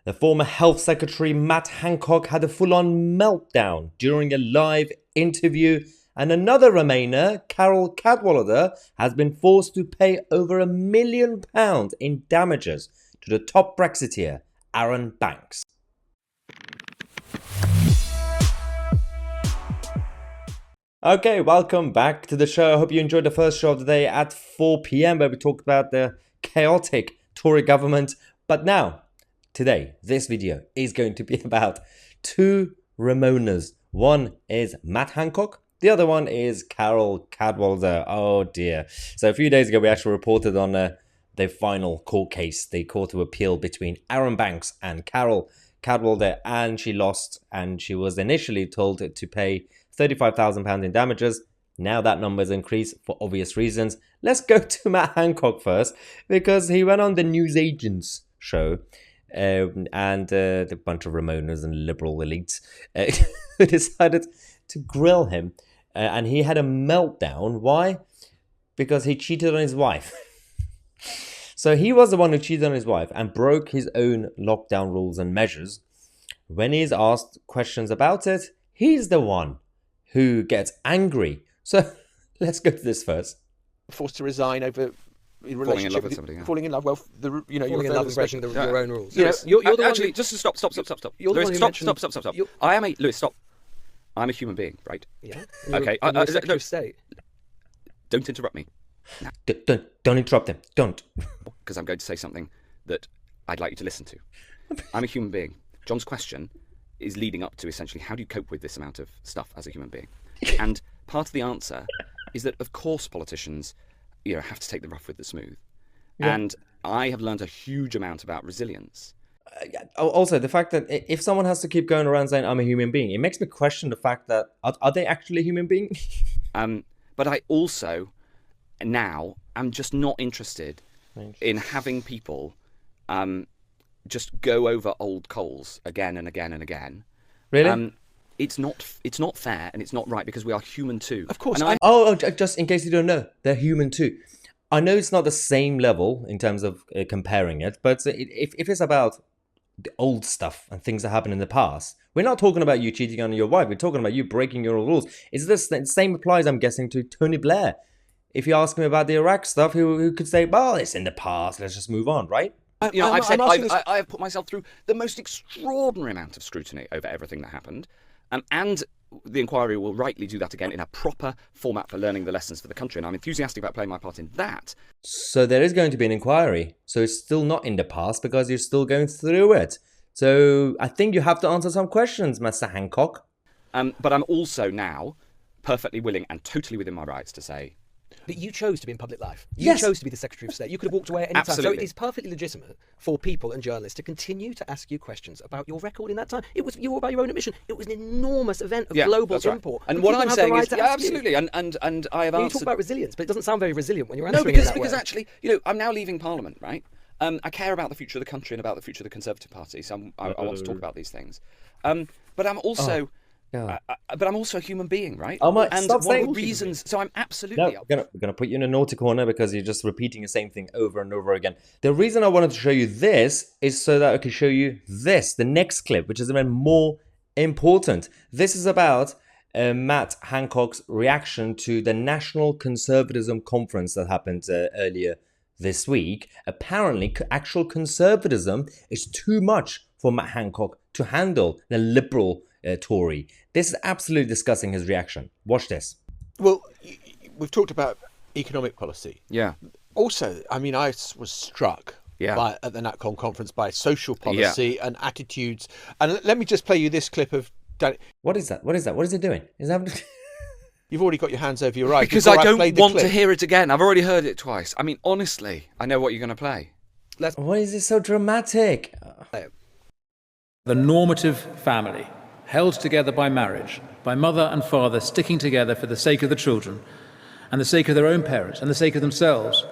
The former Health Secretary Matt Hancock had a full-on meltdown during a live interview, and another Remainer, Carole Cadwalladr, has been forced to pay over £1 million in damages to the top Brexiteer, Arron Banks. Okay, welcome back to the show. I hope you enjoyed the first show of the day at 4 p.m. where we talked about the chaotic Tory government. But now, today, this video is going to be about two Remoaners. One is Matt Hancock. The other one is Carole Cadwalladr. Oh dear. So a few days ago, we actually reported on the final court case, the Court of Appeal between Arron Banks and Carole Cadwalladr, and she lost, and she was initially told to pay £35,000 in damages. Now that number has increased for obvious reasons. Let's go to Matt Hancock first, because he went on the Newsagents show, and a bunch of Remoaners and liberal elites who decided to grill him, and he had a meltdown. Why? Because he cheated on his wife. So he was the one who cheated on his wife and broke his own lockdown rules and measures. When he's asked questions about it, he's the one who gets angry. So let's go to this first. Forced to resign over in relationship falling in love with somebody. Yeah. Falling in love. Well, you're falling in love and breaking your own rules. Lewis, you're the actually, one just stop. You're the Lewis, one who stop. mentioned- Lewis, stop. I'm a human being, right? Yeah. Okay. You're a Secretary of State. Don't interrupt me, Don't interrupt him. Don't. because I'm going to say something that I'd like you to listen to. I'm a human being. John's question is leading up to essentially how do you cope with this amount of stuff as a human being? And part of the answer is that, of course, politicians, have to take the rough with the smooth. Yeah. And I have learned a huge amount about resilience. Also, the fact that if someone has to keep going around saying I'm a human being, it makes me question the fact that are they actually a human being? But I also now am just not interested in having people just go over old coals again and again and again. Really? It's not fair, and it's not right, because we are human too. Of course. Just in case you don't know, they're human too. I know it's not the same level in terms of comparing it, but if it's about the old stuff and things that happened in the past, we're not talking about you cheating on your wife. We're talking about you breaking your rules. Is this the same applies, I'm guessing, to Tony Blair? If you ask him about the Iraq stuff, who could say, well, it's in the past, let's just move on, right? I have put myself through the most extraordinary amount of scrutiny over everything that happened. And the inquiry will rightly do that again in a proper format for learning the lessons for the country. And I'm enthusiastic about playing my part in that. So there is going to be an inquiry. So it's still not in the past because you're still going through it. So I think you have to answer some questions, Mr. Hancock. But I'm also now perfectly willing and totally within my rights to say, But you chose to be in public life. Yes. You chose to be the Secretary of State. You could have walked away at any time. Absolutely. So it is perfectly legitimate for people and journalists to continue to ask you questions about your record in that time. You were by your own admission. It was an enormous event of global import. And what I'm saying is, absolutely. And I have answered. You talk about resilience, but it doesn't sound very resilient when you're No, answering because actually, I'm now leaving Parliament, right? I care about the future of the country and about the future of the Conservative Party, so I want to talk about these things. But I'm also. But I'm also a human being, right? And one of the reasons, so I'm absolutely. No, we're gonna put you in a naughty corner because you're just repeating the same thing over and over again. The reason I wanted to show you this is so that I could show you this, the next clip, which is even more important. This is about Matt Hancock's reaction to the National Conservatism Conference that happened earlier this week. Apparently, actual conservatism is too much for Matt Hancock to handle, the liberal Tory. This is absolutely discussing his reaction. Watch this. Well, we've talked about economic policy. Yeah. Also, I was struck at the NatCon conference by social policy and attitudes. And let me just play you this clip of Danny. What is that? What is he doing? You've already got your hands over your eyes. Because I don't want to hear it again. I've already heard it twice. I mean, honestly, I know what you're going to play. Why is this so dramatic? The normative family, held together by marriage, by mother and father sticking together for the sake of the children and the sake of their own parents and the sake of themselves.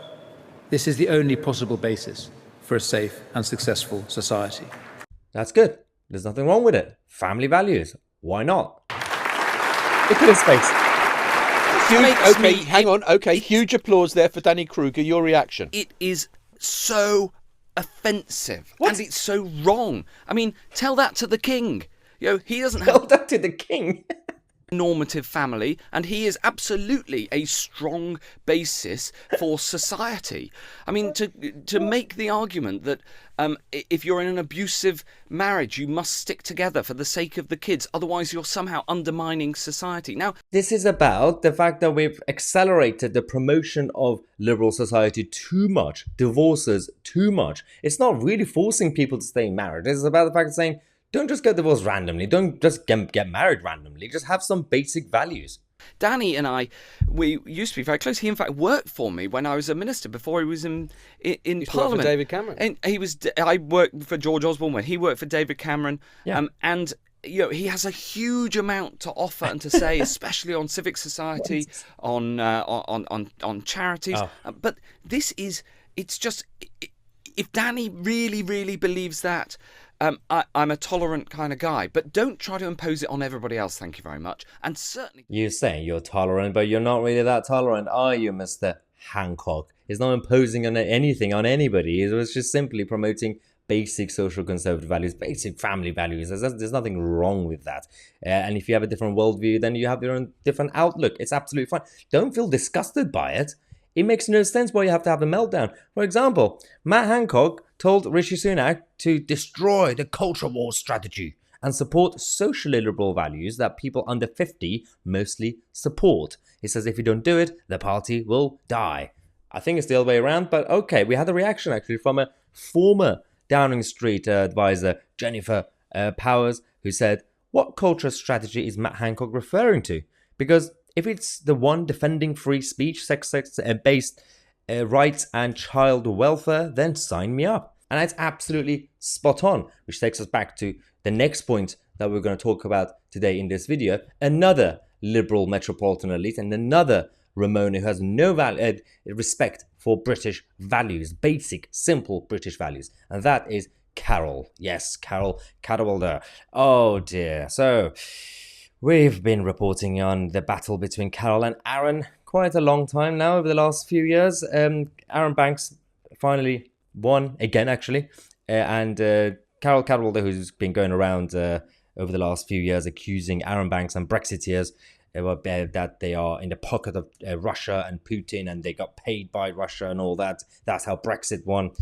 This is the only possible basis for a safe and successful society. That's good. There's nothing wrong with it. Family values. Why not? Look at his face. Hang on. Okay, huge applause there for Danny Kruger. Your reaction? It is so offensive and it's so wrong. I mean, tell that to the king. He doesn't have... Tell that to the king. normative family, and he is absolutely a strong basis for society. I mean, to make the argument that if you're in an abusive marriage, you must stick together for the sake of the kids, otherwise you're somehow undermining society. Now, this is about the fact that we've accelerated the promotion of liberal society too much, divorces too much. It's not really forcing people to stay married. It's about the fact of saying, don't just get divorced randomly. Don't just get married randomly. Just have some basic values. Danny and I, we used to be very close. He, in fact, worked for me when I was a minister before he was in Parliament. Worked for David Cameron. And I worked for George Osborne when he worked for David Cameron. Yeah. And he has a huge amount to offer and to say, especially on civic society, on charities. Oh. But it's just, if Danny really, really believes that. I'm a tolerant kind of guy, but don't try to impose it on everybody else, thank you very much. And certainly... You say you're tolerant, but you're not really that tolerant, are you, Mr. Hancock? He's not imposing on anything on anybody. It was just simply promoting basic social conservative values, basic family values. There's nothing wrong with that. And if you have a different worldview, then you have your own different outlook. It's absolutely fine. Don't feel disgusted by it. It makes no sense why you have to have a meltdown. For example, Matt Hancock told Rishi Sunak to destroy the culture war strategy and support socially liberal values that people under 50 mostly support. He says if you don't do it, the party will die. I think it's the other way around, but okay, we had a reaction actually from a former Downing Street advisor, Jennifer Powers, who said, what culture strategy is Matt Hancock referring to? Because if it's the one defending free speech, sex-based rights and child welfare, then sign me up. And that's absolutely spot on, which takes us back to the next point that we're going to talk about today in this video. Another liberal metropolitan elite and another Ramona who has no respect for British values, basic, simple British values. And that is Carole. Yes, Carole Cadwalladr. Oh dear. So... we've been reporting on the battle between Carole and Arron quite a long time now, over the last few years. Arron Banks finally won again, actually. And Carole Cadwalladr, who's been going around over the last few years accusing Arron Banks and Brexiteers that they are in the pocket of Russia and Putin and they got paid by Russia and all that. That's how Brexit won.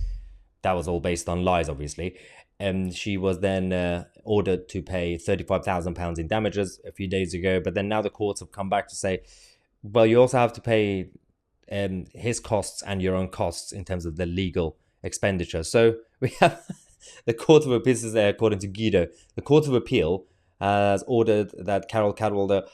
That was all based on lies, obviously. And she was then ordered to pay £35,000 in damages a few days ago. But then now the courts have come back to say, well, you also have to pay his costs and your own costs in terms of the legal expenditure. So we have the Court of Appeal, according to Guido, the Court of Appeal has ordered that Carole Cadwalladr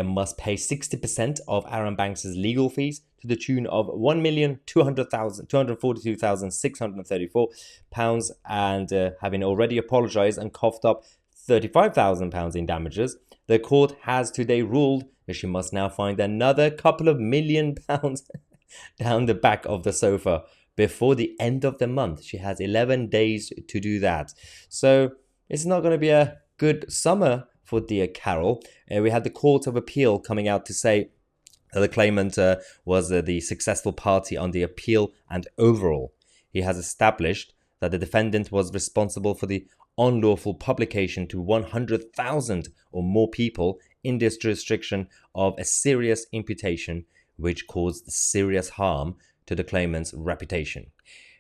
must pay 60% of Arron Banks' legal fees to the tune of £242,634, and having already apologised and coughed up £35,000 in damages, the court has today ruled that she must now find another couple of £1 million down the back of the sofa before the end of the month. She has 11 days to do that. So it's not going to be a good summer for dear Carole. We had the Court of Appeal coming out to say that the claimant was the successful party on the appeal, and overall, he has established that the defendant was responsible for the unlawful publication to 100,000 or more people in this jurisdiction of a serious imputation which caused serious harm to the claimant's reputation,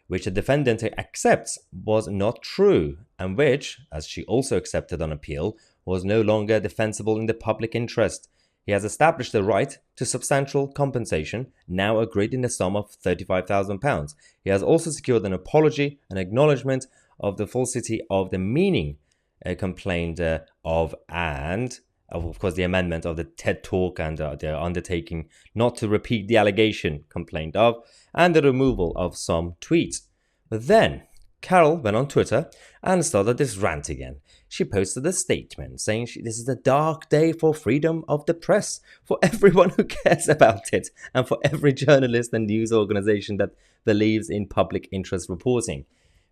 which the defendant accepts was not true, and which, as she also accepted on appeal, was no longer defensible in the public interest. He has established the right to substantial compensation, now agreed in the sum of £35,000. He has also secured an apology, an acknowledgement of the falsity of the meaning complained of, and of course the amendment of the TED Talk and the undertaking not to repeat the allegation complained of, and the removal of some tweets. But then Carole went on Twitter and started this rant again. She posted a statement saying this is a dark day for freedom of the press, for everyone who cares about it, and for every journalist and news organization that believes in public interest reporting.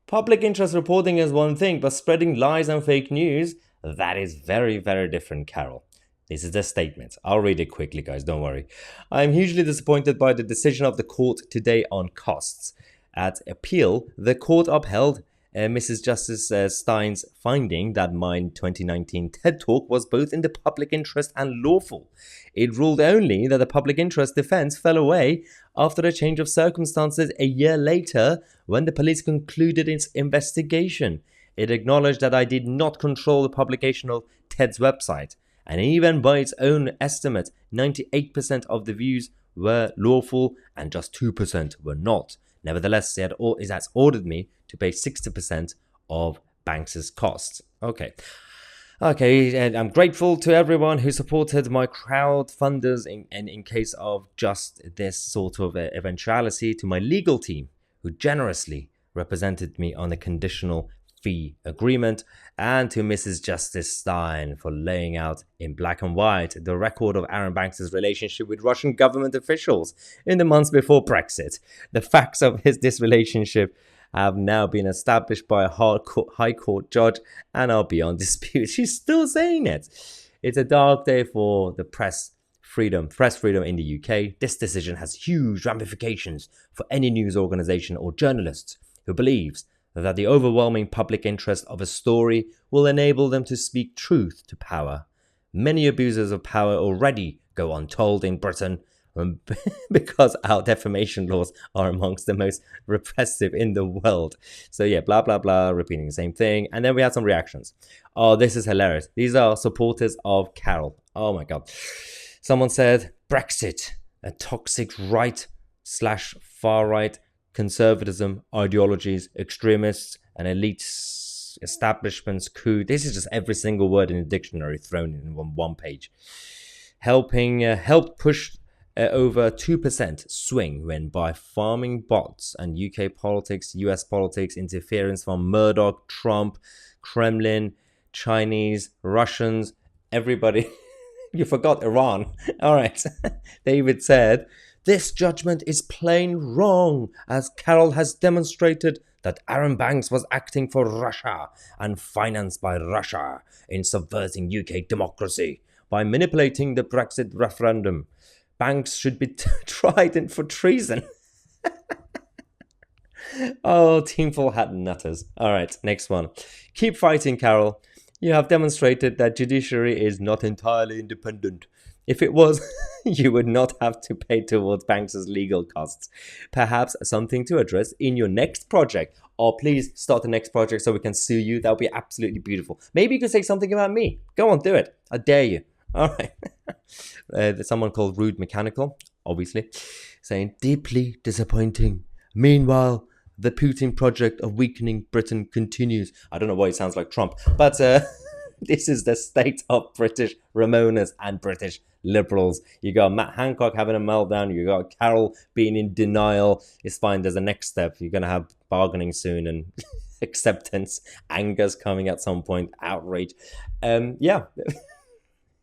Public interest reporting is one thing, but spreading lies and fake news, that is very, very different, Carole. This is the statement. I'll read it quickly, guys, don't worry. I am hugely disappointed by the decision of the court today on costs. At appeal, the court upheld Mrs. Justice Stein's finding that my 2019 TED Talk was both in the public interest and lawful. It ruled only that the public interest defense fell away after a change of circumstances a year later when the police concluded its investigation. It acknowledged that I did not control the publication of TED's website, and even by its own estimate, 98% of the views were lawful and just 2% were not. Nevertheless, it has ordered me to pay 60% of Banks's costs. Okay, and I'm grateful to everyone who supported my crowdfunders in case of just this sort of eventuality, to my legal team who generously represented me on a conditional fee agreement, and to Mrs. Justice Stein for laying out in black and white the record of Arron Banks' relationship with Russian government officials in the months before Brexit. The facts of this relationship have now been established by a high court judge and are beyond dispute. She's still saying it. It's a dark day for the press freedom in the UK. This decision has huge ramifications for any news organisation or journalist who believes that the overwhelming public interest of a story will enable them to speak truth to power. Many abusers of power already go untold in Britain because our defamation laws are amongst the most repressive in the world. So yeah, blah, blah, blah, repeating the same thing. And then we had some reactions. Oh, this is hilarious. These are supporters of Carole. Oh my God. Someone said, Brexit, a toxic right/far right conservatism, ideologies, extremists, and elite establishments coup. This is just every single word in the dictionary thrown in one page. Helped push over 2% swing when by farming bots and UK politics, US politics, interference from Murdoch, Trump, Kremlin, Chinese, Russians, everybody. You forgot Iran. All right. David said, this judgment is plain wrong, as Carole has demonstrated that Arron Banks was acting for Russia and financed by Russia in subverting UK democracy by manipulating the Brexit referendum. Banks should be tried for treason. Oh, team full hat nutters. All right, next one. Keep fighting, Carole. You have demonstrated that judiciary is not entirely independent. If it was, you would not have to pay towards Banks' legal costs. Perhaps something to address in your next project. Or please start the next project so we can sue you. That would be absolutely beautiful. Maybe you could say something about me. Go on, do it. I dare you. All right. There's someone called Rude Mechanical, obviously, saying, deeply disappointing. Meanwhile, the Putin project of weakening Britain continues. I don't know why it sounds like Trump, but this is the state of British Ramonas and British liberals. You got Matt Hancock having a meltdown. You got Carole being in denial. It's fine. There's a next step. You're going to have bargaining soon and acceptance. Anger's coming at some point. Outrage. Yeah.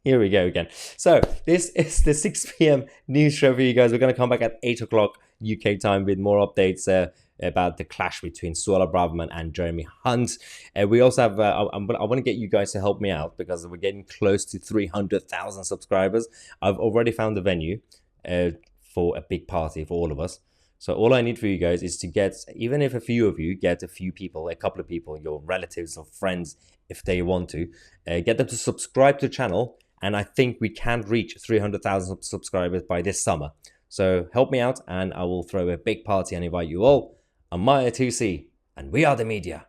Here we go again. So this is the 6 p.m. news show for you guys. We're going to come back at 8 o'clock UK time with more updates about the clash between Suella Braverman and Jeremy Hunt. We also have, I want to get you guys to help me out because we're getting close to 300,000 subscribers. I've already found the venue for a big party for all of us. So all I need for you guys is to get, even if a few of you get a few people, a couple of people, your relatives or friends, if they want to, get them to subscribe to the channel. And I think we can reach 300,000 subscribers by this summer. So help me out and I will throw a big party and invite you all. I'm Mahyar Tousi and we are the media.